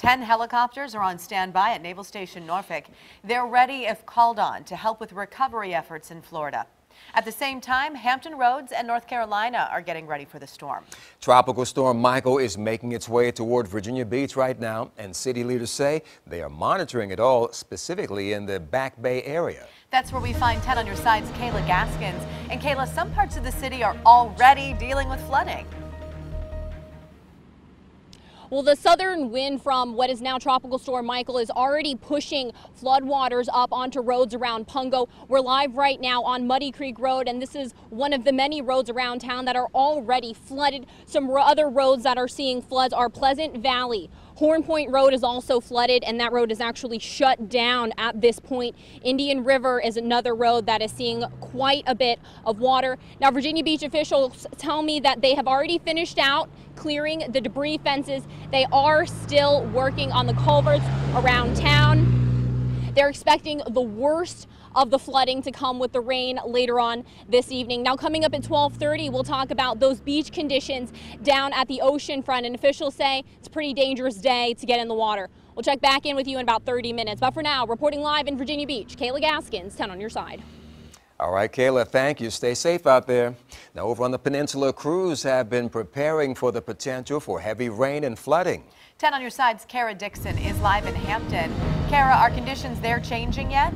10 helicopters are on standby at Naval Station Norfolk. They're ready if called on to help with recovery efforts in Florida. At the same time, Hampton roads and North Carolina are getting ready for the storm. Tropical storm Michael is making its way toward Virginia Beach right now, and city leaders say they are monitoring it all, specifically in the Back Bay area. That's where we find 10 on your side's Kayla Gaskins. And Kayla, some parts of the city are already dealing with flooding. Well, the southern wind from what is now Tropical Storm Michael is already pushing floodwaters up onto roads around Pungo. We're live right now on Muddy Creek Road, and this is one of the many roads around town that are already flooded. Some other roads that are seeing floods are Pleasant Valley. Horn Point Road is also flooded, and that road is actually shut down at this point. Indian River is another road that is seeing quite a bit of water. Now, Virginia Beach officials tell me that they have already finished out clearing the debris fences. They are still working on the culverts around town. They're expecting the worst of the flooding to come with the rain later on this evening. Now, coming up at 12:30, we'll talk about those beach conditions down at the ocean front, and officials say it's a pretty dangerous day to get in the water. We'll check back in with you in about 30 minutes. But for now, reporting live in Virginia Beach, Kayla Gaskins, 10 on your side. All right, Kayla, thank you. Stay safe out there. Now, over on the peninsula, crews have been preparing for the potential for heavy rain and flooding. 10 on your side's Kara Dixon is live in Hampton. Kara, are conditions there changing yet?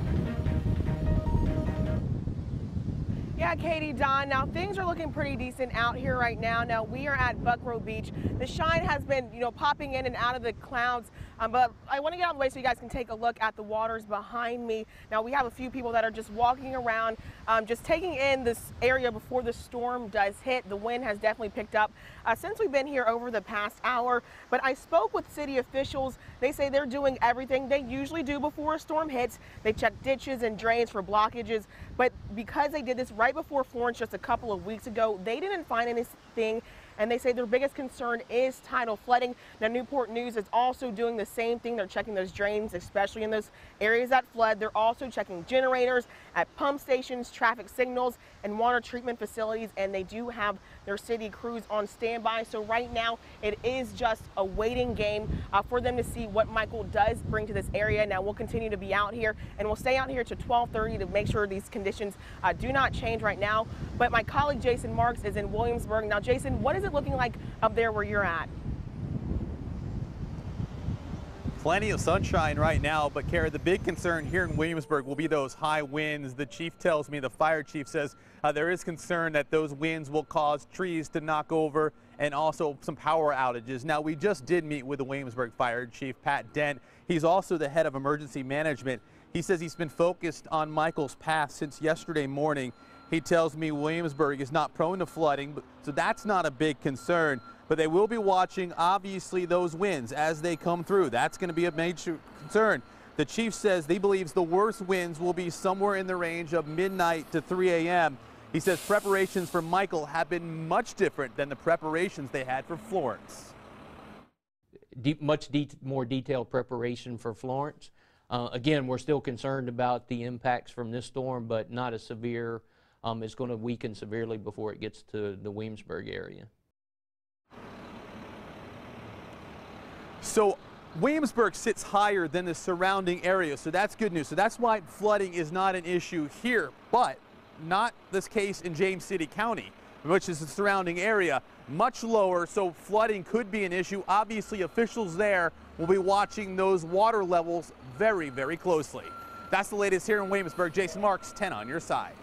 Yeah, Katie, Don, now things are looking pretty decent out here right now. Now we are at Buckrow Beach. The shine has been, popping in and out of the clouds, but I want to get out of the way so you guys can take a look at the waters behind me. Now we have a few people that are just walking around, just taking in this area before the storm does hit. The wind has definitely picked up since we've been here over the past hour, but I spoke with city officials. They say they're doing everything they usually do before a storm hits. They check ditches and drains for blockages, but because they did this right before Florence just a couple of weeks ago, they didn't find anything, and they say their biggest concern is tidal flooding. Now, Newport News is also doing the same thing. They're checking those drains, especially in those areas that flood. They're also checking generators at pump stations, traffic signals, and water treatment facilities, and they do have their city crews on standby. So right now, it is just a waiting game for them to see what Michael does bring to this area. Now, we'll continue to be out here, and we'll stay out here to 12:30 to make sure these conditions do not change right now. But my colleague Jason Marks is in Williamsburg. Now, Jason, what is it looking like up there where you're at? Plenty of sunshine right now, but Kara, the big concern here in Williamsburg will be those high winds. The chief tells me, the fire chief says there is concern that those winds will cause trees to knock over and also some power outages. Now, we just did meet with the Williamsburg fire chief, Pat Dent. He's also the head of emergency management. He says he's been focused on Michael's path since yesterday morning. He tells me Williamsburg is not prone to flooding, so that's not a big concern. But they will be watching, obviously, those winds as they come through. That's going to be a major concern. The chief says he believes the worst winds will be somewhere in the range of midnight to 3 a.m. He says preparations for Michael have been much different than the preparations they had for Florence. Much more detailed preparation for Florence. Again, we're still concerned about the impacts from this storm, but not as severe. It's going to weaken severely before it gets to the Williamsburg area. So Williamsburg sits higher than the surrounding area, so that's good news. So that's why flooding is not an issue here, but not this case in James City County, which is the surrounding area, much lower, so flooding could be an issue. Obviously, officials there will be watching those water levels very, very closely. That's the latest here in Williamsburg. Jason Marks, 10 on your side.